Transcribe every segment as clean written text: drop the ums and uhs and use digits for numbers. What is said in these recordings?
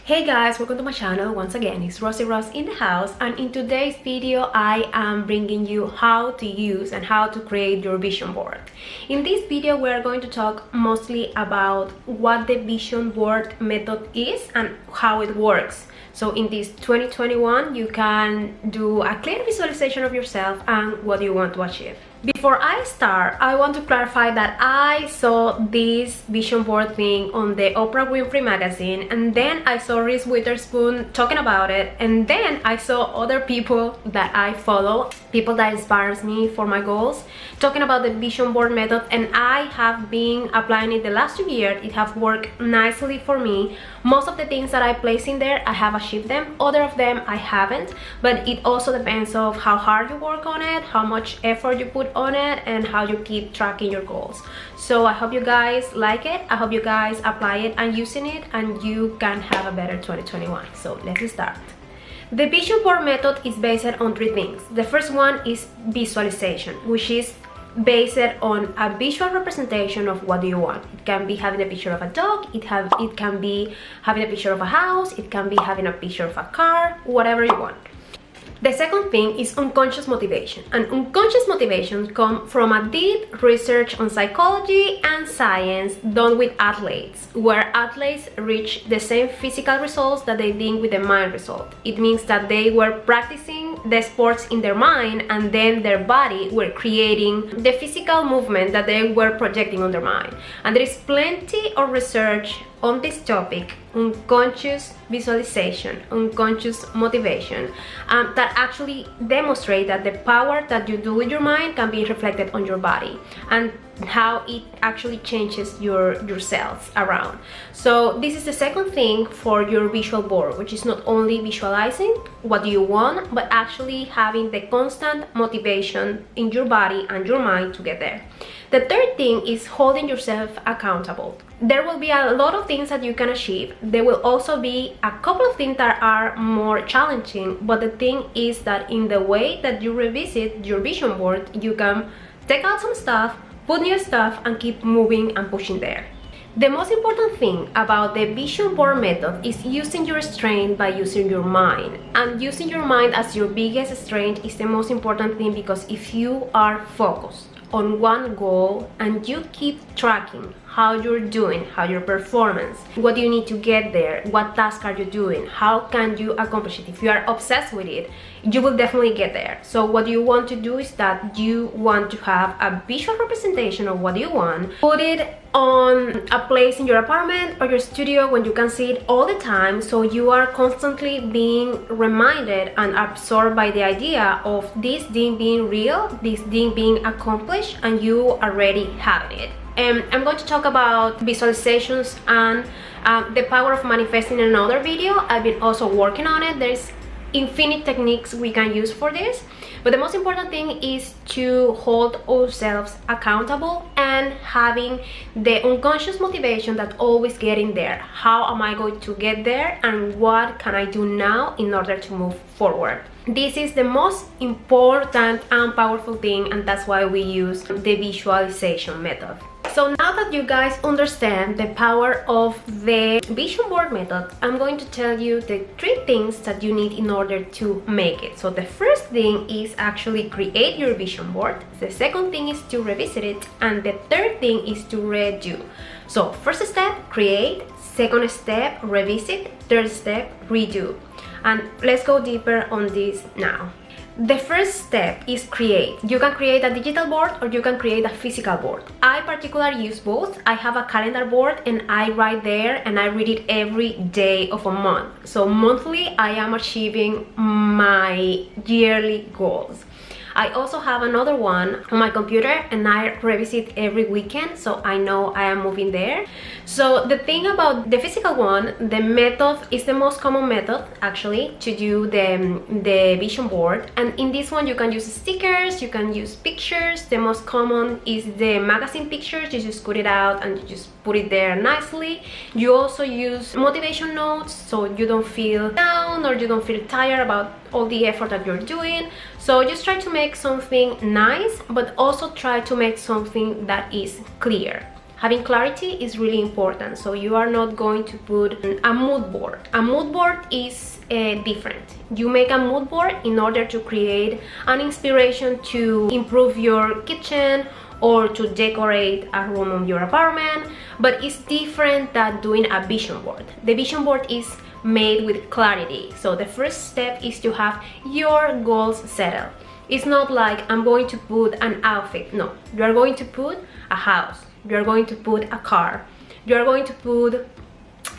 Hey guys, welcome to my channel. Once again, it's Rosi in the house, and in today's video I am bringing you how to use and how to create your vision board. In this video we are going to talk mostly about what the vision board method is and how it works. So in this 2021 you can do a clear visualization of yourself and what you want to achieve. Before I start, I want to clarify that I saw this vision board thing on the Oprah Winfrey magazine, and then I saw Reese Witherspoon talking about it, and then I saw other people that I follow, people that inspires me for my goals, talking about the vision board method, and I have been applying it the last 2 years. It has worked nicely for me. Most of the things that I place in there, I have achieved them. Other of them I haven't, but it also depends on how hard you work on it, how much effort you put on it, and how you keep tracking your goals. So I hope you guys like it. I hope you guys apply it and using it, and you can have a better 2021. So let's start. The vision board method is based on 3 things. The first one is visualization, which is based on a visual representation of what you want. It can be having a picture of a dog, it can be having a picture of a house, it can be having a picture of a car, whatever you want. The second thing is unconscious motivation, and unconscious motivation comes from a deep research on psychology and science done with athletes, where athletes reach the same physical results that they did with the mind result. It means that they were practicing the sports in their mind, and then their body were creating the physical movement that they were projecting on their mind. And there is plenty of research on this topic, unconscious visualization, unconscious motivation, that actually demonstrate that the power that you do with your mind can be reflected on your body, and how it actually changes your cells around. So this is the second thing for your visual board, which is not only visualizing what you want, but actually having the constant motivation in your body and your mind to get there. The third thing is holding yourself accountable. There will be a lot of things that you can achieve. There will also be a couple of things that are more challenging, but the thing is that in the way that you revisit your vision board, you can take out some stuff, put new stuff, and keep moving and pushing there. The most important thing about the vision board method is using your strength by using your mind. And using your mind as your biggest strength is the most important thing, because if you are focused on one goal and you keep tracking how you're doing, how your performance, what you need to get there, what task are you doing, how can you accomplish it. If you are obsessed with it, you will definitely get there. So what you want to do is that you want to have a visual representation of what you want, put it on a place in your apartment or your studio when you can see it all the time, so you are constantly being reminded and absorbed by the idea of this thing being real, this thing being accomplished, and you already having it. I'm going to talk about visualizations and the power of manifesting in another video. I've been also working on it. There's infinite techniques we can use for this, but the most important thing is to hold ourselves accountable and having the unconscious motivation that always getting there. How am I going to get there, and what can I do now in order to move forward? This is the most important and powerful thing, and that's why we use the visualization method. So now that you guys understand the power of the vision board method, I'm going to tell you the 3 things that you need in order to make it. So the first thing is actually create your vision board. The second thing is to revisit it, and the third thing is to redo. So first step, create. Second step, revisit. Third step, redo. And let's go deeper on this now. The first step is create. You can create a digital board or you can create a physical board. I particularly use both. I have a calendar board and I write there and I read it every day of a month. So monthly I am achieving my yearly goals. I also have another one on my computer and I revisit every weekend, so I know I am moving there. So the thing about the physical one, the method is the most common method actually to do the vision board. And in this one you can use stickers, you can use pictures. The most common is the magazine pictures. You just cut it out and you just put it there nicely. You also use motivation notes, so you don't feel down or you don't feel tired about all the effort that you're doing. So just try to make something nice, but also try to make something that is clear. having clarity is really important. So you are not going to put a mood board. A mood board is different. You make a mood board in order to create an inspiration to improve your kitchen or to decorate a room of your apartment, but it's different than doing a vision board. The vision board is made with clarity. So the first step is to have your goals settled. It's not like I'm going to put an outfit. No, you are going to put a house, you are going to put a car, you are going to put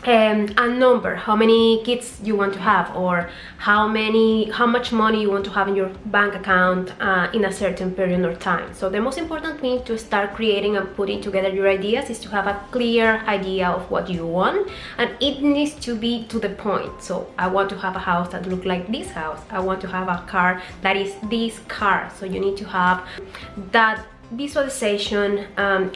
a number, how many kids you want to have, or how much money you want to have in your bank account in a certain period of time. So the most important thing to start creating and putting together your ideas is to have a clear idea of what you want, and it needs to be to the point. So I want to have a house that looks like this house, I want to have a car that is this car. So you need to have that visualization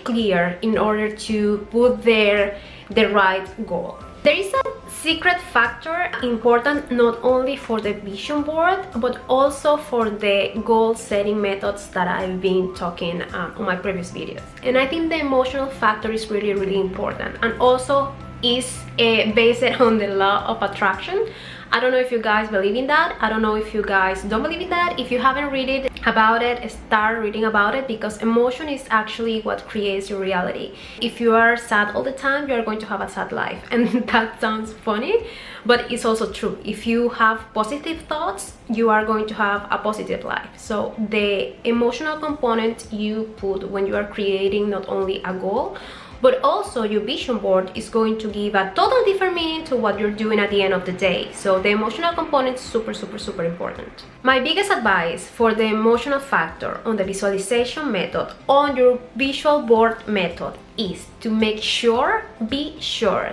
clear in order to put there the right goal. There is a secret factor important not only for the vision board but also for the goal setting methods that I've been talking on my previous videos, and I think the emotional factor is really important, and also is based on the law of attraction. I don't know if you guys believe in that. I don't know if you guys don't believe in that. If you haven't read about it, start reading about it, because emotion is actually what creates your reality. If you are sad all the time, you are going to have a sad life, and that sounds funny, but it's also true. If you have positive thoughts, you are going to have a positive life. So the emotional component you put when you are creating not only a goal, but also your vision board is going to give a total different meaning to what you're doing at the end of the day. So the emotional component is super important. My biggest advice for the emotional factor on the visualization method, on your visual board method, is to be sure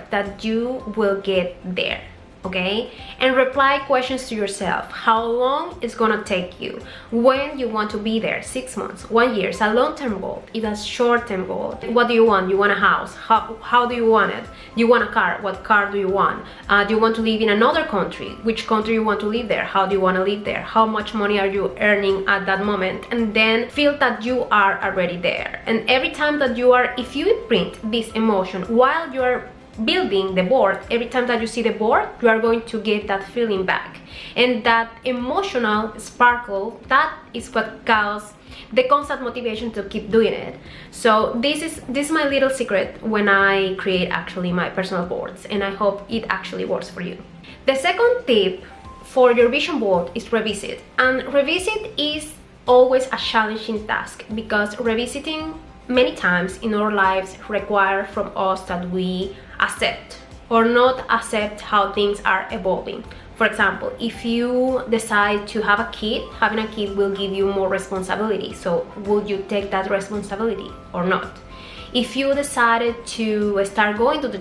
that you will get there. Okay, and reply questions to yourself. How long it's gonna take you? When you want to be there? 6 months, 1 year? It's a long-term goal, it's a short-term goal. What do you want? You want a house? How do you want it? You want a car? What car do you want? Do you want to live in another country? Which country you want to live there? How do you want to live there? How much money are you earning at that moment? And then feel that you are already there. And every time that you are, if you imprint this emotion while you are building the board, every time that you see the board, you are going to get that feeling back, and that emotional sparkle, that is what causes the constant motivation to keep doing it. So this is my little secret when I create actually my personal boards, and I hope it actually works for you. The second tip for your vision board is revisit. And revisit is always a challenging task, because revisiting many times in our lives require from us that we accept or not accept how things are evolving. For example, if you decide to have a kid, having a kid will give you more responsibility. So would you take that responsibility or not? If you decided to start going to the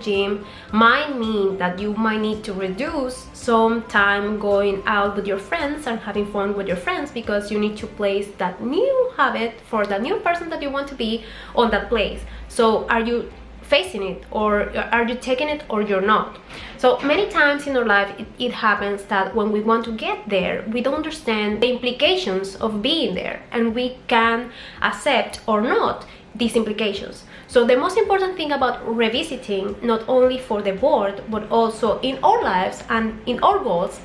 gym might mean that you might need to reduce some time going out with your friends and having fun with your friends, because you need to place that new habit for the new person that you want to be on that place. So are you facing it, or are you taking it, or you're not? So many times in our life it happens that when we want to get there, we don't understand the implications of being there, and we can accept or not these implications. So the most important thing about revisiting, not only for the board but also in our lives and in our goals,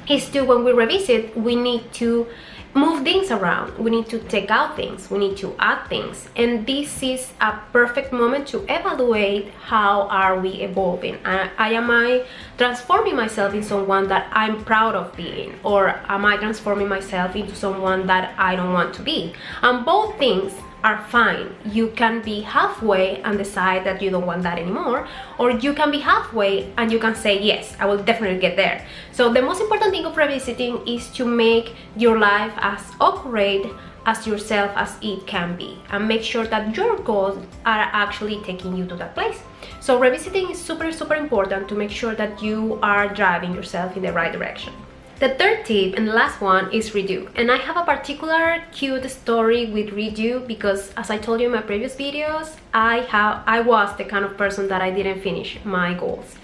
is to, when we revisit, we need to move things around, we need to take out things, we need to add things, and this is a perfect moment to evaluate how are we evolving. Am I transforming myself into someone that I'm proud of being, or am I transforming myself into someone that I don't want to be? And both things are fine. You can be halfway and decide that you don't want that anymore, or you can be halfway and you can say, yes, I will definitely get there. So the most important thing of revisiting is to make your life as accurate as yourself as it can be, and make sure that your goals are actually taking you to that place. So revisiting is super important to make sure that you are driving yourself in the right direction. The third tip and the last one is redo. And I have a particular cute story with redo, because as I told you in my previous videos, I was the kind of person that I didn't finish my goals.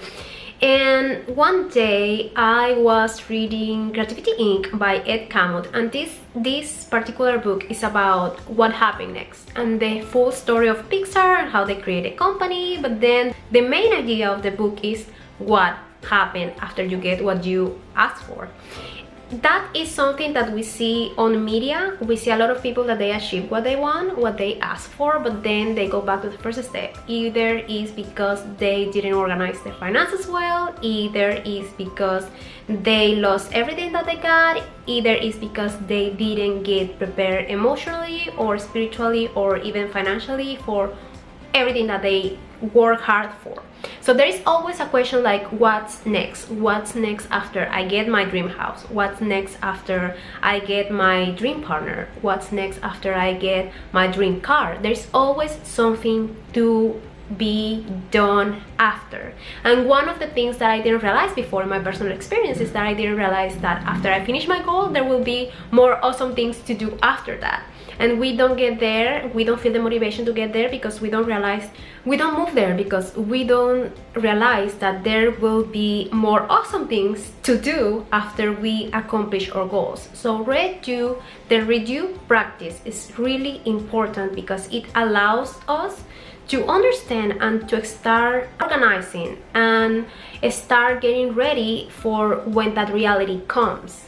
And one day I was reading Creativity Inc. by Ed Camus, and this particular book is about what happened next and the full story of Pixar and how they create a company. But then the main idea of the book is what happened after you get what you asked for. That is something that we see on media. We see a lot of people that they achieve what they want, what they ask for, but then they go back to the first step. Either is because they didn't organize their finances well, either is because they lost everything that they got, either is because they didn't get prepared emotionally or spiritually or even financially for everything that they work hard for. So there is always a question like, what's next? What's next after I get my dream house? What's next after I get my dream partner? What's next after I get my dream car? There's always something to be done after. And one of the things that I didn't realize before in my personal experience is that I didn't realize that after I finish my goal, there will be more awesome things to do after that. And we don't get there, we don't feel the motivation to get there because we don't move there because we don't realize that there will be more awesome things to do after we accomplish our goals. So the redo practice is really important because it allows us to understand and to start organizing and start getting ready for when that reality comes.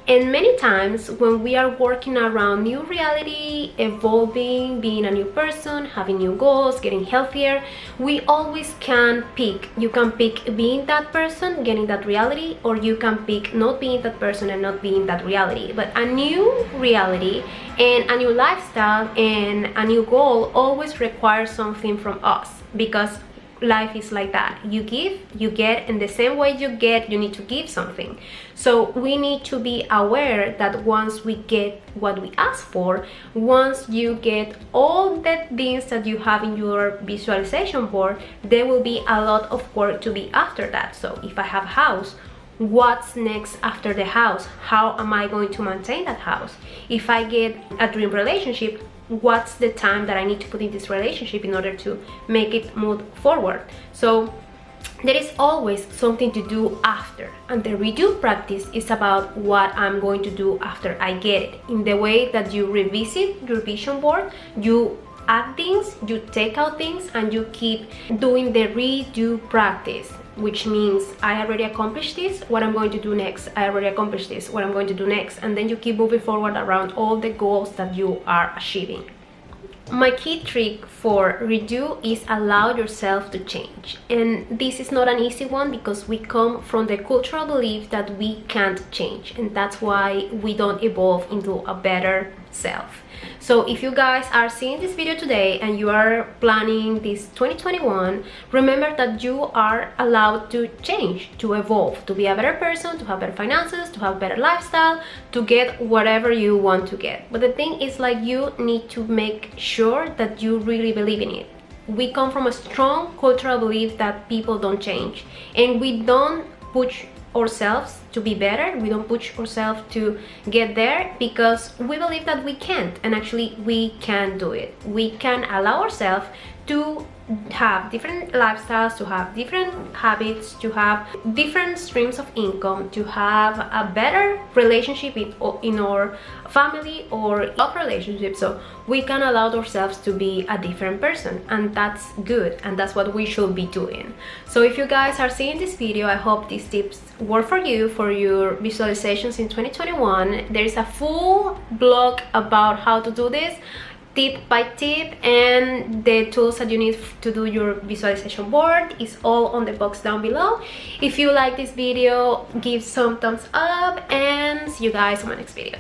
And many times when we are working around new reality, evolving, being a new person, having new goals, getting healthier, we always can pick. You can pick being that person, getting that reality, or you can pick not being that person and not being that reality. But a new reality and a new lifestyle and a new goal always requires something from us, because life is like that. You give, you get, and the same way you get, you need to give something. So we need to be aware that once we get what we ask for, once you get all the things that you have in your visualization board, there will be a lot of work to be after that. So if I have a house, what's next after the house? How am I going to maintain that house? If I get a dream relationship, what's the time that I need to put in this relationship in order to make it move forward? So there is always something to do after, and the redo practice is about what I'm going to do after I get it. In the way that you revisit your vision board, you add things, you take out things, and you keep doing the redo practice, which means I already accomplished this, what I'm going to do next. I already accomplished this, what I'm going to do next. And then you keep moving forward around all the goals that you are achieving. My key trick for redo is allow yourself to change. And this is not an easy one because we come from the cultural belief that we can't change, and that's why we don't evolve into a better self. So if you guys are seeing this video today and you are planning this 2021, remember that you are allowed to change, to evolve, to be a better person, to have better finances, to have better lifestyle, to get whatever you want to get. But the thing is, like, you need to make sure that you really believe in it. We come from a strong cultural belief that people don't change, and we don't push ourselves to be better, we don't push ourselves to get there because we believe that we can't, and actually we can do it. We can allow ourselves to have different lifestyles, to have different habits, to have different streams of income, to have a better relationship in our family or love relationship. So we can allow ourselves to be a different person, and that's good, and that's what we should be doing. So if you guys are seeing this video, I hope these tips work for you for your visualizations in 2021. There is a full blog about how to do this, tip by tip, and the tools that you need to do your visualization board is all on the box down below. If you like this video, give some thumbs up, and see you guys on my next video.